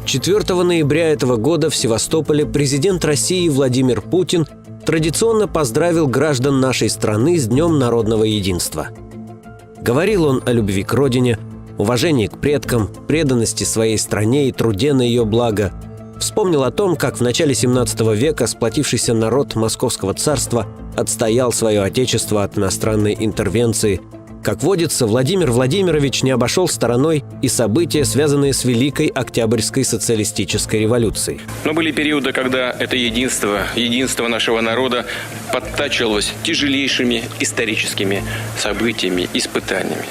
4 ноября этого года в Севастополе президент России Владимир Путин традиционно поздравил граждан нашей страны с Днем народного единства. Говорил он о любви к родине, уважении к предкам, преданности своей стране и труде на ее благо. Вспомнил о том, как в начале 17 века сплотившийся народ Московского царства отстоял свое отечество от иностранной интервенции. Как водится, Владимир Владимирович не обошел стороной и события, связанные с Великой Октябрьской социалистической революцией. Но были периоды, когда это единство нашего народа подтачивалось тяжелейшими историческими событиями, испытаниями.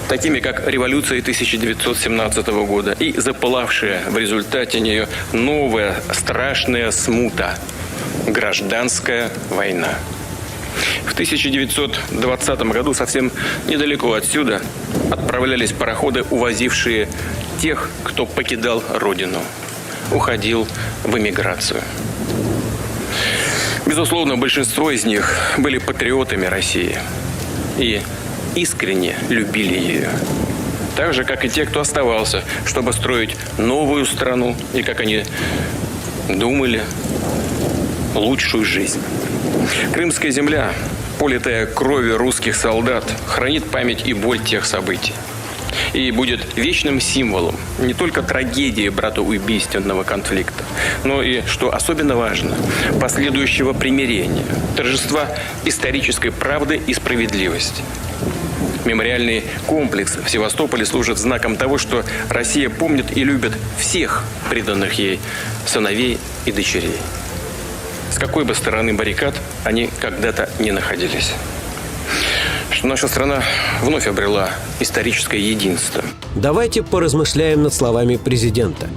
Такими как революция 1917 года и запылавшая в результате нее новая страшная смута – гражданская война. В 1920 году совсем недалеко отсюда отправлялись пароходы, увозившие тех, кто покидал родину, уходил в эмиграцию. Безусловно, большинство из них были патриотами России и искренне любили ее. Так же, как и те, кто оставался, чтобы строить новую страну и, как они думали, лучшую жизнь. Крымская земля, политая кровью русских солдат, хранит память и боль тех событий. И будет вечным символом не только трагедии братоубийственного конфликта, но и, что особенно важно, последующего примирения, торжества исторической правды и справедливости. Мемориальный комплекс в Севастополе служит знаком того, что Россия помнит и любит всех преданных ей сыновей и дочерей. С какой бы стороны баррикад они когда-то не находились. Что наша страна вновь обрела историческое единство. Давайте поразмышляем над словами президента.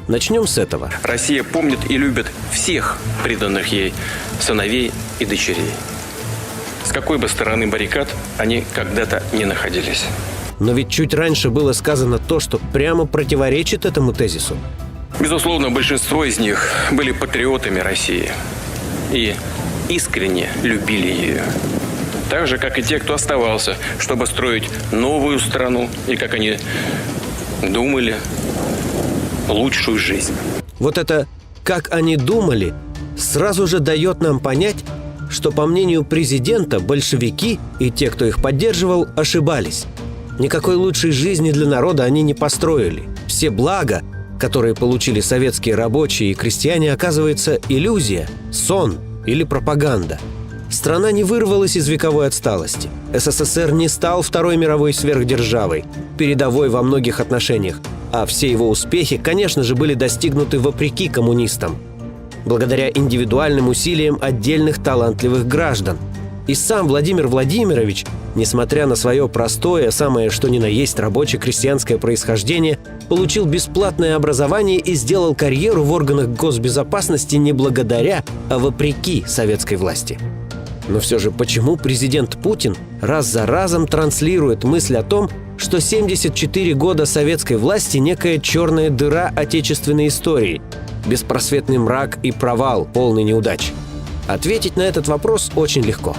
Начнем с этого. Россия помнит и любит всех преданных ей сыновей и дочерей. С какой бы стороны баррикад они когда-то не находились. Но ведь чуть раньше было сказано то, что прямо противоречит этому тезису. Безусловно, большинство из них были патриотами России и искренне любили ее. Так же, как и те, кто оставался, чтобы строить новую страну и, как они думали, лучшую жизнь. Вот это «как они думали» сразу же дает нам понять, что, по мнению президента, большевики и те, кто их поддерживал, ошибались. Никакой лучшей жизни для народа они не построили. Все блага, которые получили советские рабочие и крестьяне, оказывается, иллюзия, сон или пропаганда. Страна не вырвалась из вековой отсталости. СССР не стал второй мировой сверхдержавой, передовой во многих отношениях, а все его успехи, конечно же, были достигнуты вопреки коммунистам, благодаря индивидуальным усилиям отдельных талантливых граждан. И сам Владимир Владимирович, несмотря на свое простое, самое что ни на есть рабоче-крестьянское происхождение, получил бесплатное образование и сделал карьеру в органах госбезопасности не благодаря, а вопреки советской власти. Но все же почему президент Путин раз за разом транслирует мысль о том, что 74 года советской власти – некая черная дыра отечественной истории, беспросветный мрак и провал, полный неудач? Ответить на этот вопрос очень легко.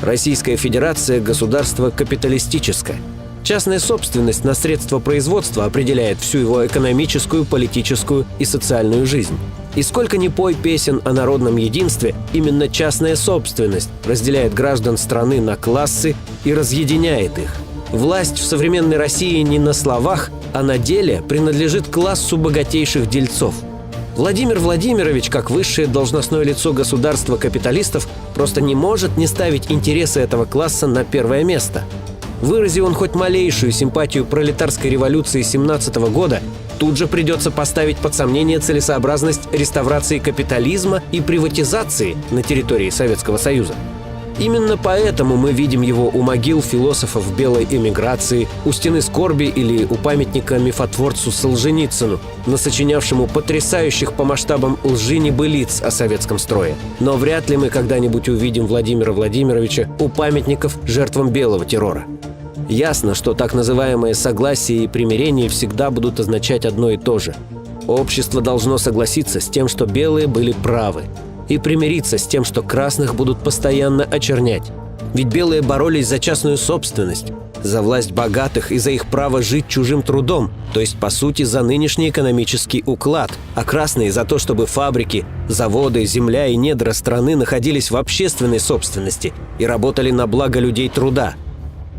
Российская Федерация – государство капиталистическое. Частная собственность на средства производства определяет всю его экономическую, политическую и социальную жизнь. И сколько ни пой песен о народном единстве, именно частная собственность разделяет граждан страны на классы и разъединяет их. Власть в современной России не на словах, а на деле принадлежит классу богатейших дельцов. Владимир Владимирович, как высшее должностное лицо государства капиталистов, просто не может не ставить интересы этого класса на первое место. Вырази он хоть малейшую симпатию пролетарской революции 17 года, тут же придется поставить под сомнение целесообразность реставрации капитализма и приватизации на территории Советского Союза. Именно поэтому мы видим его у могил философов белой эмиграции, у стены скорби или у памятника мифотворцу Солженицыну, насочинявшему потрясающих по масштабам лжи небылиц о советском строе. Но вряд ли мы когда-нибудь увидим Владимира Владимировича у памятников жертвам белого террора. Ясно, что так называемые согласие и примирение всегда будут означать одно и то же. Общество должно согласиться с тем, что белые были правы, и примириться с тем, что красных будут постоянно очернять. Ведь белые боролись за частную собственность, за власть богатых и за их право жить чужим трудом, то есть, по сути, за нынешний экономический уклад, а красные за то, чтобы фабрики, заводы, земля и недра страны находились в общественной собственности и работали на благо людей труда.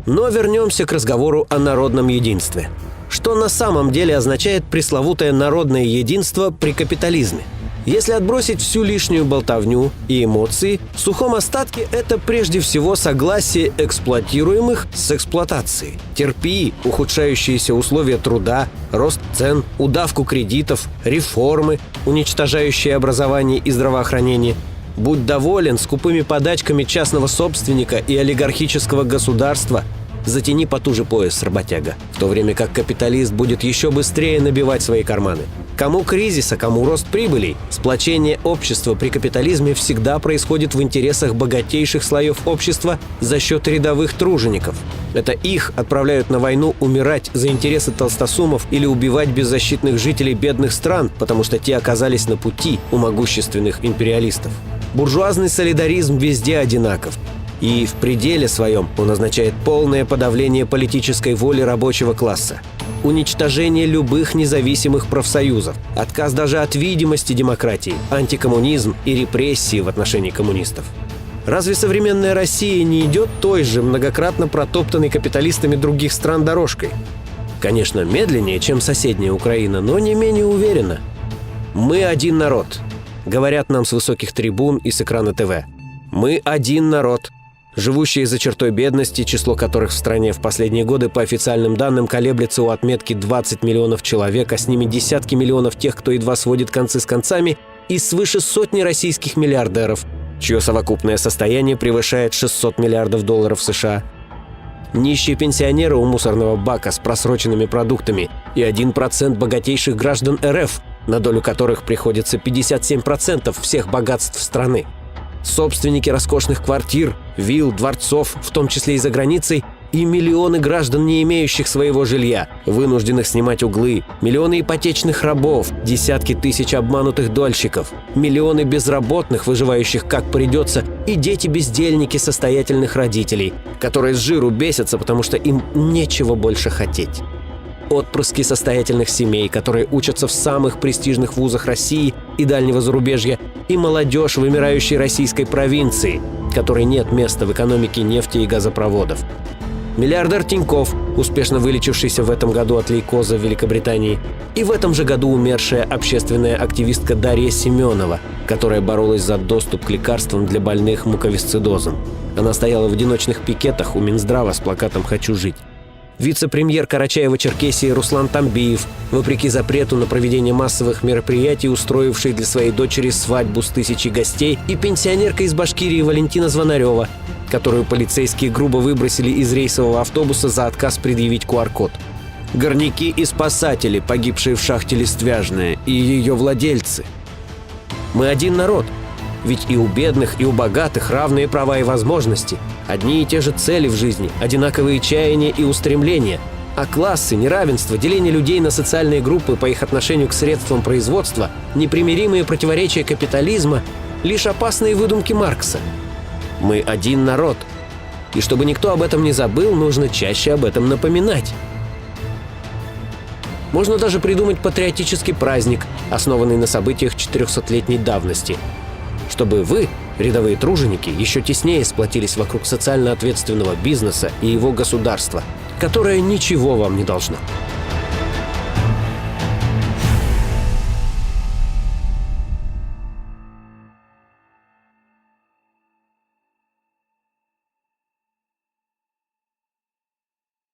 Но вернемся к разговору о народном единстве. Что на самом деле означает пресловутое народное единство при капитализме? Если отбросить всю лишнюю болтовню и эмоции, в сухом остатке это прежде всего согласие эксплуатируемых с эксплуатацией. Терпи ухудшающиеся условия труда, рост цен, удавку кредитов, реформы, уничтожающие образование и здравоохранение. Будь доволен скупыми подачками частного собственника и олигархического государства. Затяни потуже пояс, работяга, в то время как капиталист будет еще быстрее набивать свои карманы. Кому кризис, а кому рост прибылей. Сплочение общества при капитализме всегда происходит в интересах богатейших слоев общества за счет рядовых тружеников. Это их отправляют на войну умирать за интересы толстосумов или убивать беззащитных жителей бедных стран, потому что те оказались на пути у могущественных империалистов. Буржуазный солидаризм везде одинаков. И в пределе своем он означает полное подавление политической воли рабочего класса, уничтожение любых независимых профсоюзов, отказ даже от видимости демократии, антикоммунизм и репрессии в отношении коммунистов. Разве современная Россия не идет той же многократно протоптанной капиталистами других стран дорожкой? Конечно, медленнее, чем соседняя Украина, но не менее уверенно. «Мы один народ», — говорят нам с высоких трибун и с экрана ТВ. «Мы один народ», живущие за чертой бедности, число которых в стране в последние годы по официальным данным колеблется у отметки 20 миллионов человек, а с ними десятки миллионов тех, кто едва сводит концы с концами, и свыше сотни российских миллиардеров, чье совокупное состояние превышает 600 миллиардов долларов США. Нищие пенсионеры у мусорного бака с просроченными продуктами и 1% богатейших граждан РФ, на долю которых приходится 57% всех богатств страны. Собственники роскошных квартир, вилл, дворцов, в том числе и за границей, и миллионы граждан, не имеющих своего жилья, вынужденных снимать углы, миллионы ипотечных рабов, десятки тысяч обманутых дольщиков, миллионы безработных, выживающих как придется, и дети-бездельники состоятельных родителей, которые с жиру бесятся, потому что им нечего больше хотеть. Отпрыски состоятельных семей, которые учатся в самых престижных вузах России и дальнего зарубежья, и молодежь вымирающей российской провинции, которой нет места в экономике нефти и газопроводов. Миллиардер Тинькофф, успешно вылечившийся в этом году от лейкоза в Великобритании, и в этом же году умершая общественная активистка Дарья Семенова, которая боролась за доступ к лекарствам для больных муковисцидозом. Она стояла в одиночных пикетах у Минздрава с плакатом «Хочу жить». Вице-премьер Карачаево-Черкесии Руслан Тамбиев, вопреки запрету на проведение массовых мероприятий, устроивший для своей дочери свадьбу с 1000 гостей, и пенсионерка из Башкирии Валентина Звонарева, которую полицейские грубо выбросили из рейсового автобуса за отказ предъявить QR-код. Горняки и спасатели, погибшие в шахте Листвяжная, и ее владельцы. Мы один народ. Ведь и у бедных, и у богатых равные права и возможности, одни и те же цели в жизни, одинаковые чаяния и устремления. А классы, неравенство, деление людей на социальные группы по их отношению к средствам производства, непримиримые противоречия капитализма – лишь опасные выдумки Маркса. Мы один народ. И чтобы никто об этом не забыл, нужно чаще об этом напоминать. Можно даже придумать патриотический праздник, основанный на событиях 400-летней давности, чтобы вы, рядовые труженики, еще теснее сплотились вокруг социально ответственного бизнеса и его государства, которое ничего вам не должно.